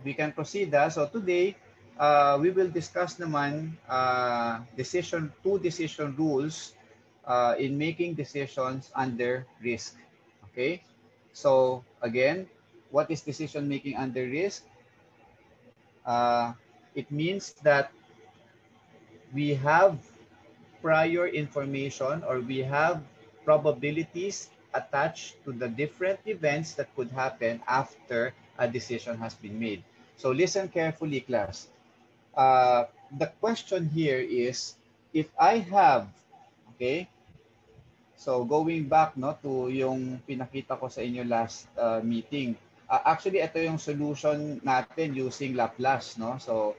we can proceed. So today, we will discuss naman two decision rules in making decisions under risk. Okay? So again, what is decision making under risk? Uh, it means that we have prior information, or we have probabilities attached to the different events that could happen after a decision has been made. So listen carefully, class. The question here is, if I have, okay, so going back no to yung pinakita ko sa inyo last meeting. Actually ito yung solution natin using Laplace no. So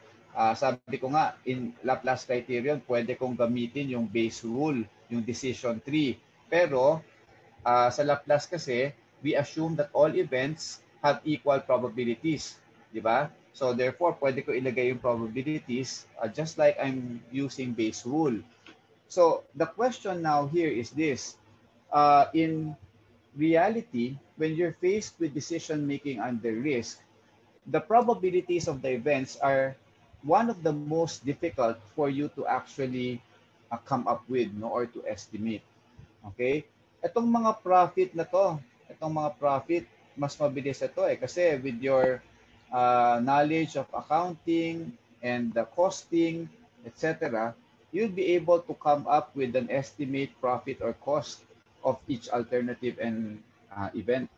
sabi ko nga in Laplace criterion pwede kong gamitin yung base rule, yung decision tree. Pero sa Laplace kasi we assume that all events have equal probabilities, di ba? So therefore pwede ko ilagay yung probabilities just like I'm using base rule. So the question now here is this. In reality, when you're faced with decision making under risk, the probabilities of the events are one of the most difficult for you to actually come up with, no, or to estimate. Okay? Itong mga profit na to, itong mga profit, mas mabilis ito kasi with your knowledge of accounting and the costing, etc., you'll be able to come up with an estimate profit or cost of each alternative and event.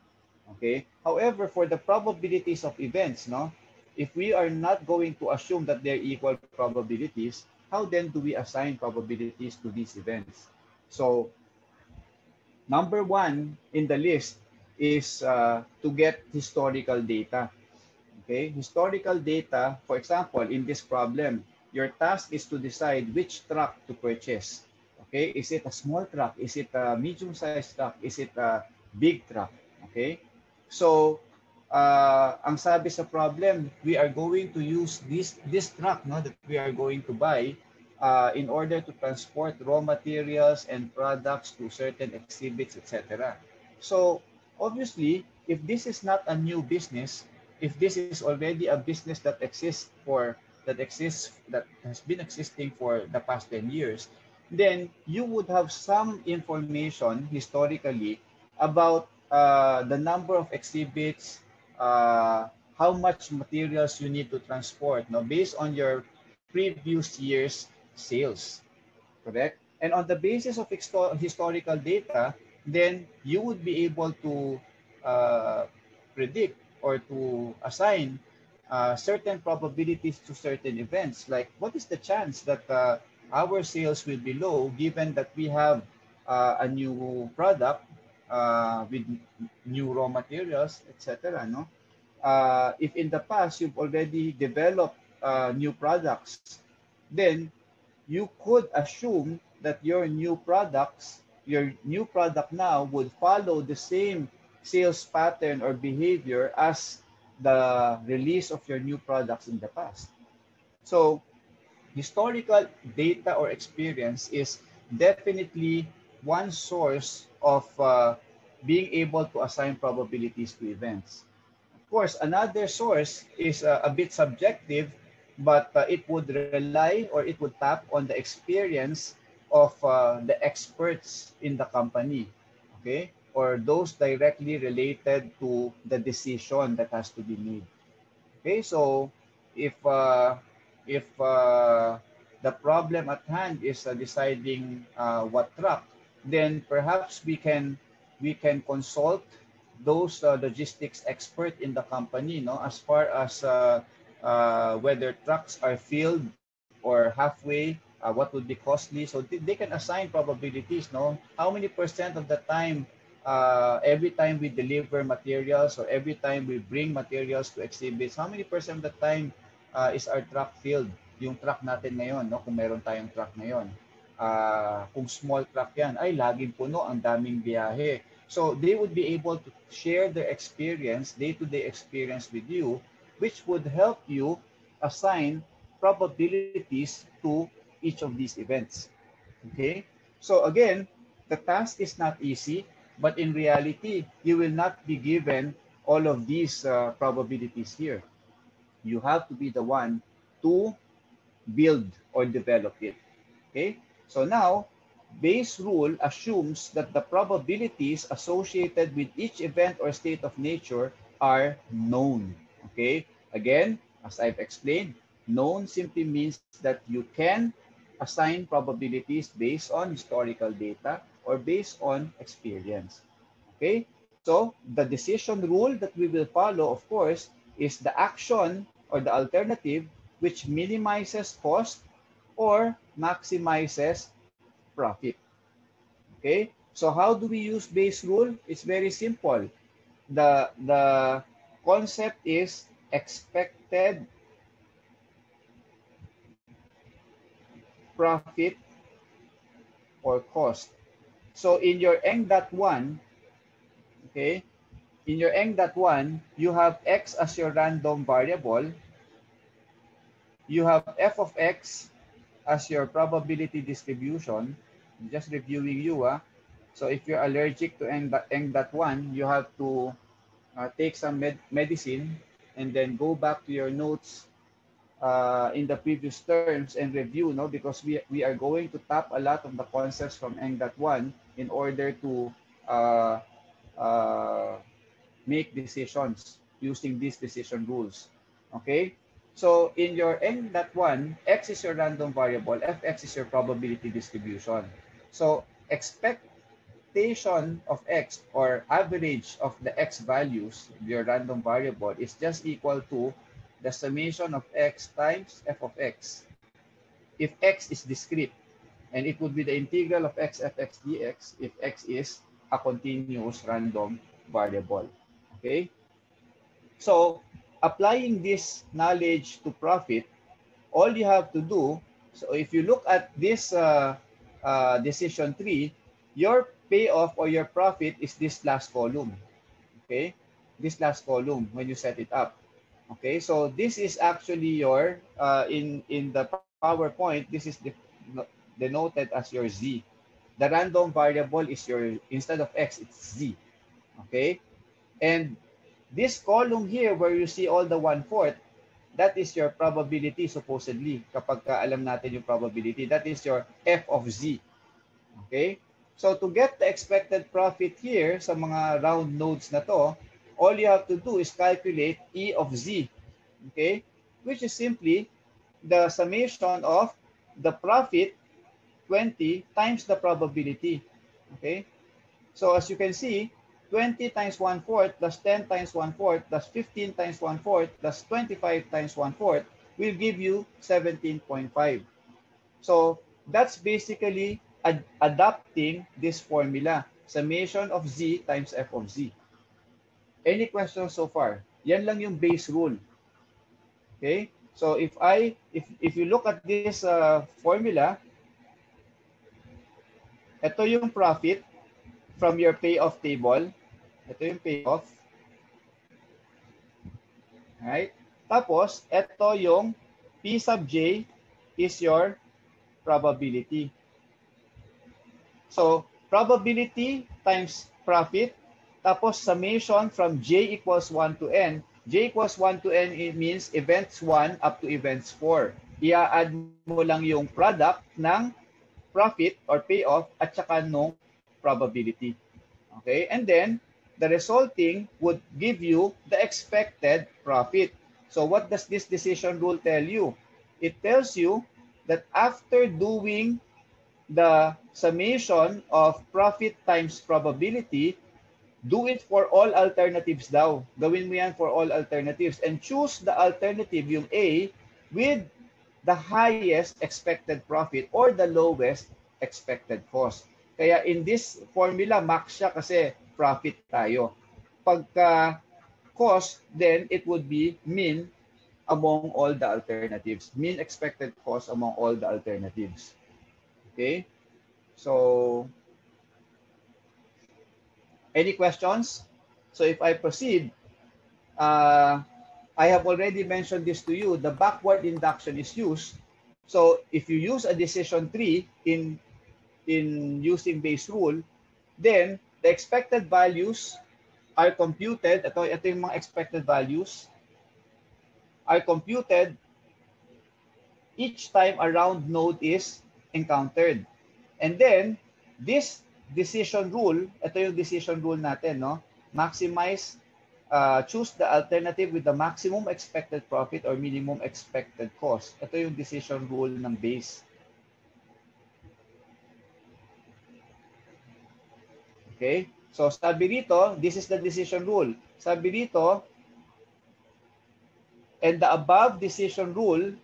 Okay. However, for the probabilities of events, no, if we are not going to assume that they're equal probabilities, how then do we assign probabilities to these events? So, number one in the list is to get historical data. Okay, historical data. For example, in this problem, your task is to decide which truck to purchase. Okay, is it a small truck? Is it a medium-sized truck? Is it a big truck? Okay, so ang sabi sa problem, we are going to use this truck no, that we are going to buy in order to transport raw materials and products to certain exhibits, etc. So obviously, if this is not a new business, if this is already a business that has been existing for the past 10 years, then you would have some information historically about the number of exhibits, how much materials you need to transport, no, based on your previous year's sales, correct? And on the basis of historical data, then you would be able to uh, predict or to assign certain probabilities to certain events. Like, what is the chance that our sales will be low given that we have a new product with new raw materials, etc. No? If in the past you've already developed new products, then you could assume that your new product now would follow the same sales pattern or behavior as the release of your new products in the past. So historical data or experience is definitely one source of being able to assign probabilities to events. Of course, another source is a bit subjective, but it would rely or it would tap on the experience of the experts in the company, okay, or those directly related to the decision that has to be made. Okay, so if the problem at hand is deciding what truck, then perhaps we can consult those logistics expert in the company, no, as far as whether trucks are filled or halfway, what would be costly. So they can assign probabilities, no, how many percent of the time every time we deliver materials or every time we bring materials to exhibits, how many percent of the time is our truck filled? Yung truck natin ngayon, no? Kung meron tayong truck ngayon. Kung small truck yan, ay laging puno, ang daming biyahe. So they would be able to share their experience, day-to-day experience with you, which would help you assign probabilities to each of these events. Okay? So again, the task is not easy, but in reality, you will not be given all of these probabilities here. You have to be the one to build or develop it. Okay? So now, Bayes' rule assumes that the probabilities associated with each event or state of nature are known. Okay? Again, as I've explained, known simply means that you can assign probabilities based on historical data or based on experience. Okay? So, the decision rule that we will follow, of course, is the action or the alternative which minimizes cost or maximizes profit. Okay? So how do we use Bayes' rule? It's very simple. The concept is expected profit or cost. So in your Eng.1, okay, in your Eng.1, you have x as your random variable. You have f of x as your probability distribution. I'm just reviewing you. So if you're allergic to Eng.1, you have to take some medicine and then go back to your notes in the previous terms and review, no? Because we are going to tap a lot of the concepts from Eng.1 in order to uh, uh, make decisions using these decision rules. Okay? So in your N.1, x is your random variable, fx is your probability distribution. So expectation of x or average of the x values of your random variable is just equal to the summation of x times f of x. If x is discrete, and it would be the integral of x fx dx if x is a continuous random variable. Okay? So, applying this knowledge to profit, all you have to do, so if you look at this decision tree, your payoff or your profit is this last column. Okay? This last column when you set it up. Okay? So, this is actually your, in the PowerPoint, this is denoted as your Z. The random variable is your, instead of X, it's Z. Okay? And this column here where you see all the 1/4, that is your probability supposedly. Kapag alam natin yung probability, that is your f of z. Okay? So to get the expected profit here sa mga round nodes na to, all you have to do is calculate E of z. Okay? Which is simply the summation of the profit 20 times the probability. Okay? So as you can see, 20 times 1/4 plus 10 times 1/4 plus 15 times 1/4 plus 25 times 1/4 will give you 17.5. So that's basically adapting this formula, summation of z times f of z. Any questions so far? Yan lang yung base rule. Okay? So if you look at this formula, ito yung profit from your payoff table. Ito yung payoff. Right? Tapos, ito yung P sub j is your probability. So, probability times profit, tapos summation from j equals 1 to n. J equals 1 to n, it means events 1 up to events 4. I-add mo lang yung product ng profit or payoff at saka nung probability. Okay? And then, the resulting would give you the expected profit. So what does this decision rule tell you? It tells you that after doing the summation of profit times probability, do it for all alternatives daw. Gawin mo yan for all alternatives and choose the alternative, yung A, with the highest expected profit or the lowest expected cost. Kaya in this formula, max siya kasi profit tayo. Pagka cost, then it would be mean among all the alternatives. Mean expected cost among all the alternatives. Okay? So, any questions? So if I proceed, I have already mentioned this to you. The backward induction is used. So if you use a decision tree in using Bayes rule, then the expected values are computed. Ito yung mga expected values are computed each time a round node is encountered. And then, this decision rule, ito yung decision rule natin, no? Maximize, choose the alternative with the maximum expected profit or minimum expected cost. Ito yung decision rule ng base. Okay? So, sabi rito, this is the decision rule. Sabi rito, and the above decision rule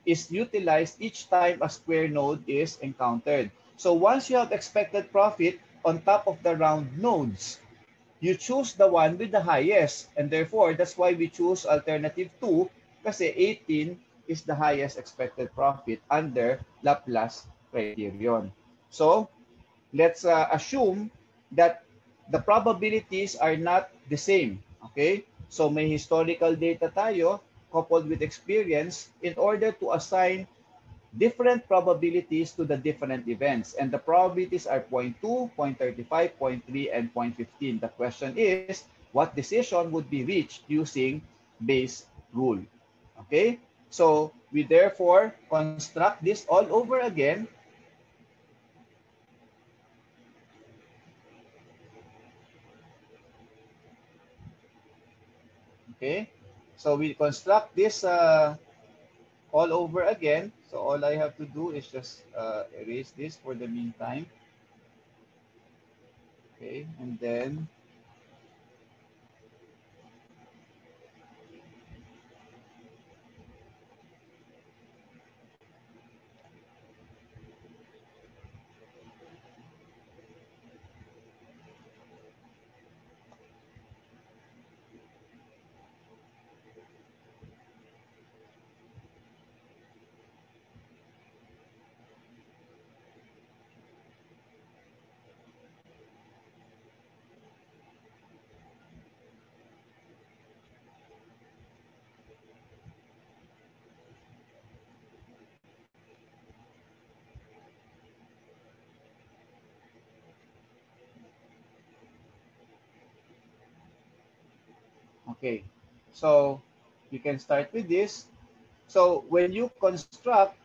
is utilized each time a square node is encountered. So once you have expected profit on top of the round nodes, you choose the one with the highest. And therefore, that's why we choose alternative 2 kasi 18 is the highest expected profit under Laplace criterion. So let's assume that the probabilities are not the same. Okay? So may historical data tayo coupled with experience in order to assign different probabilities to the different events. And the probabilities are 0.2, 0.35, 0.3, and 0.15. The question is, what decision would be reached using Bayes' rule? Okay? So we therefore construct this all over again. Okay? So we construct this all over again. So all I have to do is just erase this for the meantime. Okay, and then okay, so you can start with this. So when you construct,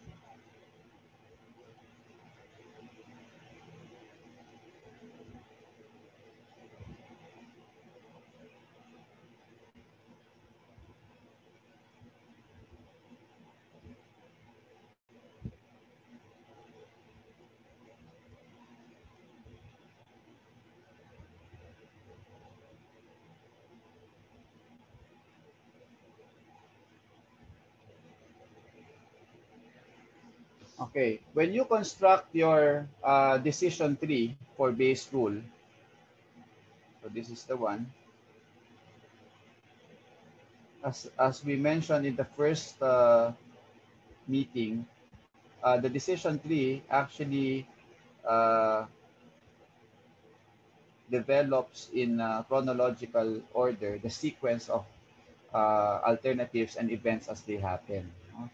okay, when you construct your decision tree for Bayes' rule, so this is the one. As we mentioned in the first meeting, the decision tree actually uh, develops in chronological order the sequence of alternatives and events as they happen. No?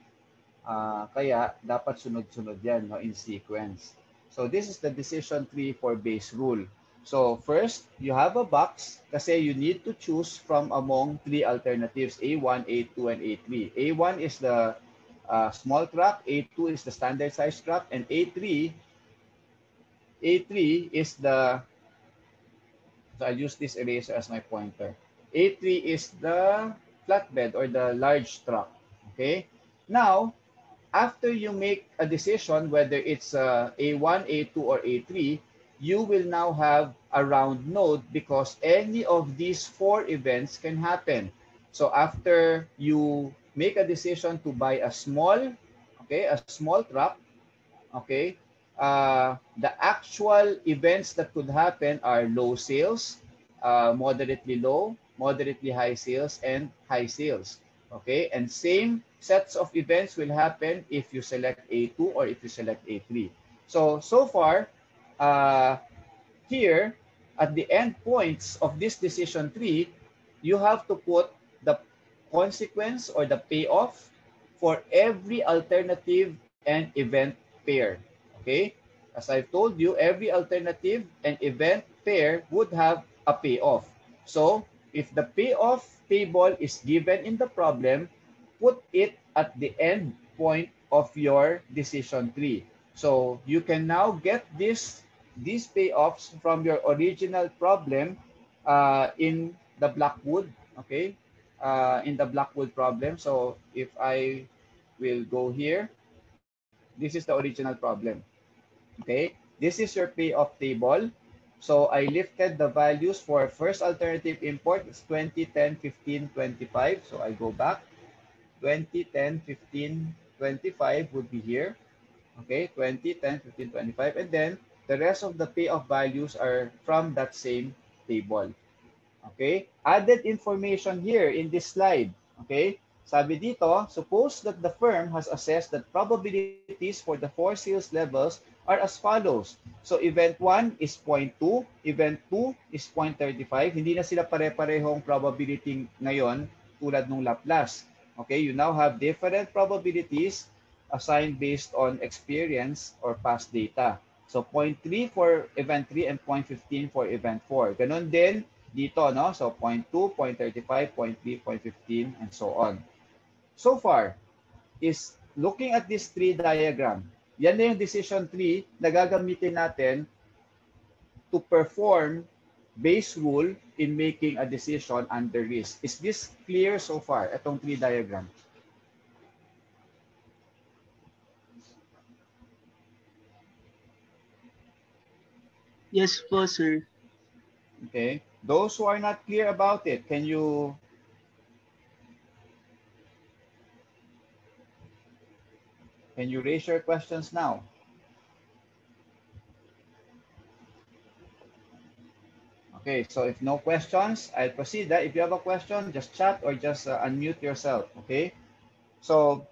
Kaya dapat sunod-sunod yan, no, in sequence. So this is the decision tree for Bayes' rule. So first, you have a box kasi you need to choose from among three alternatives, A1, A2, and A3. A1 is the small track, A2 is the standard size track, and A3 is the, so I'll use this eraser as my pointer. A3 is the flatbed or the large truck. Okay. Now, after you make a decision whether it's A1, A2, or A3, you will now have a round node because any of these four events can happen. So after you make a decision to buy a small, okay, a small truck, okay, the actual events that could happen are low sales, moderately low, moderately high sales, and high sales. Okay, and same sets of events will happen if you select A2 or if you select A3. So far, here, at the end points of this decision tree, you have to put the consequence or the payoff for every alternative and event pair. Okay? As I've told you, every alternative and event pair would have a payoff. So, if the payoff table is given in the problem, put it at the end point of your decision tree. So you can now get these payoffs from your original problem in the Blackwood, okay? In the Blackwood problem. So if I will go here, this is the original problem, okay? This is your payoff table. So I lifted the values for first alternative import. It's 20, 10, 15, 25. So I go back. 20, 10, 15, 25 would be here. Okay, 20, 10, 15, 25. And then the rest of the payoff values are from that same table. Okay, added information here in this slide. Okay, sabi dito, suppose that the firm has assessed that probabilities for the four sales levels are as follows. So event 1 is 0.2, event 2 is 0.35. Hindi na sila pare-parehong probability ngayon tulad ng Laplace. Okay, you now have different probabilities assigned based on experience or past data. So 0.3 for event 3 and 0.15 for event 4. Ganon din dito, no? So 0.2, 0.35, 0.3, 0.15, and so on. So far, is looking at this tree diagram. Yan na yung decision tree na gagamitin natin to perform base rule in making a decision under risk. Is this clear so far, itong tree diagram? Yes po, sir. Okay. Those who are not clear about it, can you raise your questions now? Okay, so if no questions, I'll proceed. If you have a question, just chat or just unmute yourself. Okay. So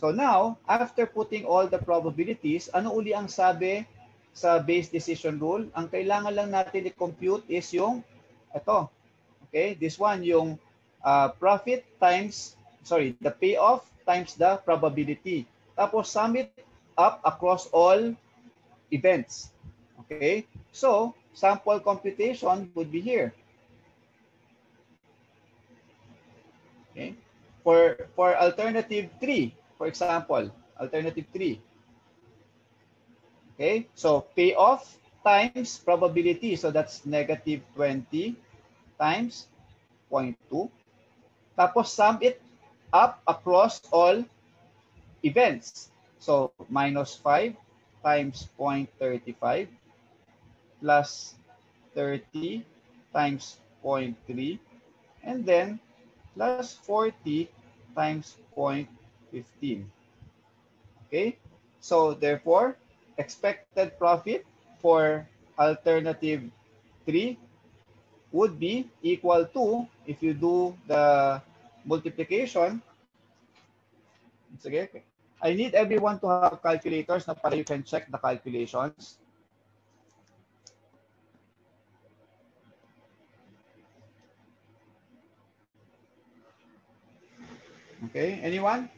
now, after putting all the probabilities, ano uli ang sabi sa base decision rule? Ang kailangan lang natin i-compute is yung ito. Okay, this one, yung profit times, sorry, the payoff times the probability. Tapos sum it up across all events. Okay, so sample computation would be here. Okay, for alternative 3, for example, alternative 3. Okay, so payoff times probability. So that's negative 20 times 0.2. Tapos sum it up across all events. So minus 5 times 0.35 plus 30 times 0.3 and then plus 40 times 0.15. Okay, so therefore expected profit for alternative 3 would be equal to, if you do the multiplication, sige, I need everyone to have calculators na para you can check the calculations. Okay, anyone?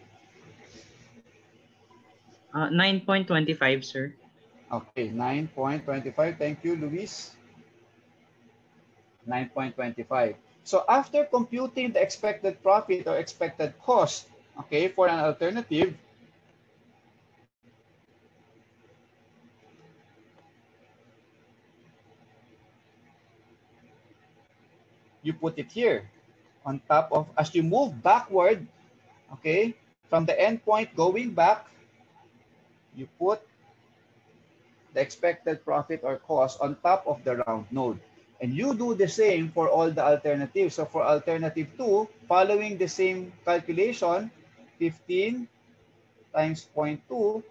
9.25, sir. Okay, 9.25. Thank you, Luis. 9.25. So after computing the expected profit or expected cost, okay, for an alternative, you put it here on top of, as you move backward, okay, from the endpoint going back, you put the expected profit or cost on top of the round node. And you do the same for all the alternatives. So for alternative 2, following the same calculation, 15 times 0.2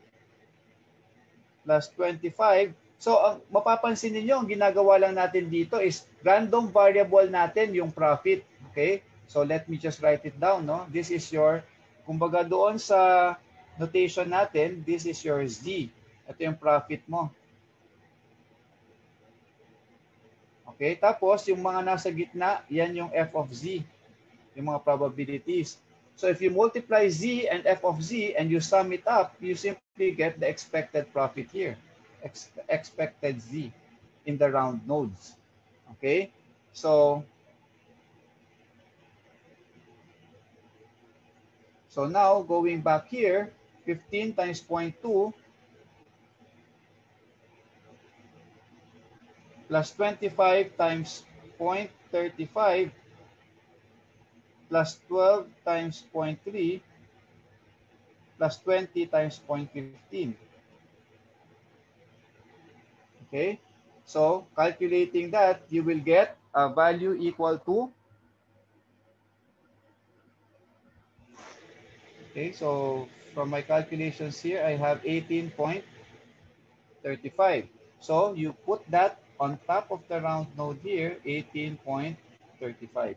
plus 25. So ang mapapansin niyo, ang ginagawa lang natin dito is random variable natin yung profit. Okay? So let me just write it down. No? This is your, kumbaga doon sa notation natin, this is your Z. Ito yung profit mo. Okay? Tapos yung mga nasa gitna, yan yung F of Z. Yung mga probabilities. So if you multiply Z and F of Z and you sum it up, you simply get the expected profit here. Expected Z in the round nodes. Okay? So So now going back here, 15 times 0.2 plus 25 times 0.35 plus 12 times 0.3 plus 20 times 0.15. Okay, so calculating that, you will get a value equal to, okay, so from my calculations here, I have 18.35. So you put that on top of the round node here, 18.35.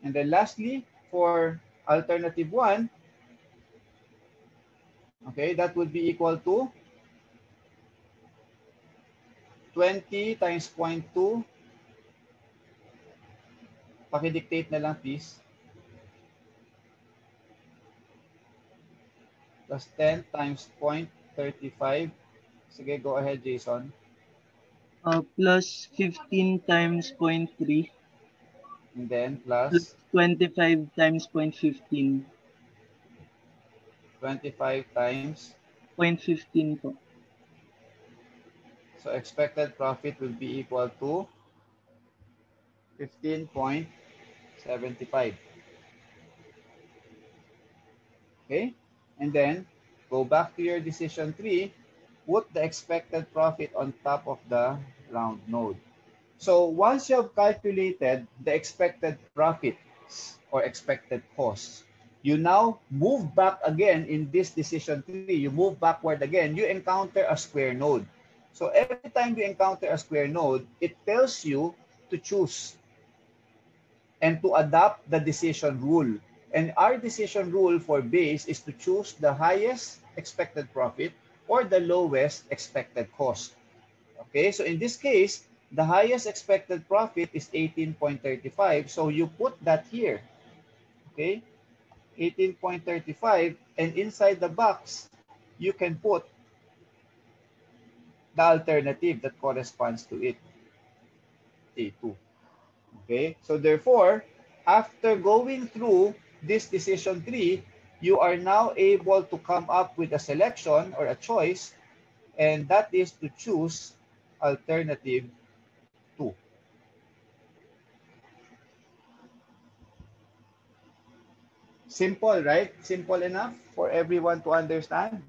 And then lastly, for alternative 1, okay, that would be equal to 20 times 0.2. Pakidictate na lang please. Plus 10 times 0.35. Sige, go ahead, Jason. Plus 15 times 0.3 And then plus plus 25 times 0.15. 25 times. 0.15 po. So expected profit will be equal to 15.75. Okay? And then go back to your decision tree. Put the expected profit on top of the round node. So once you have calculated the expected profits or expected costs, you now move back again in this decision tree. You move backward again. You encounter a square node. So every time you encounter a square node, it tells you to choose and to adopt the decision rule. And our decision rule for base is to choose the highest expected profit or the lowest expected cost. Okay, so in this case, the highest expected profit is 18.35. So you put that here. Okay, 18.35, and inside the box, you can put the alternative that corresponds to it, A2. Okay, so therefore, after going through this decision tree, you are now able to come up with a selection or a choice, and that is to choose alternative 2. Simple, right? Simple enough for everyone to understand.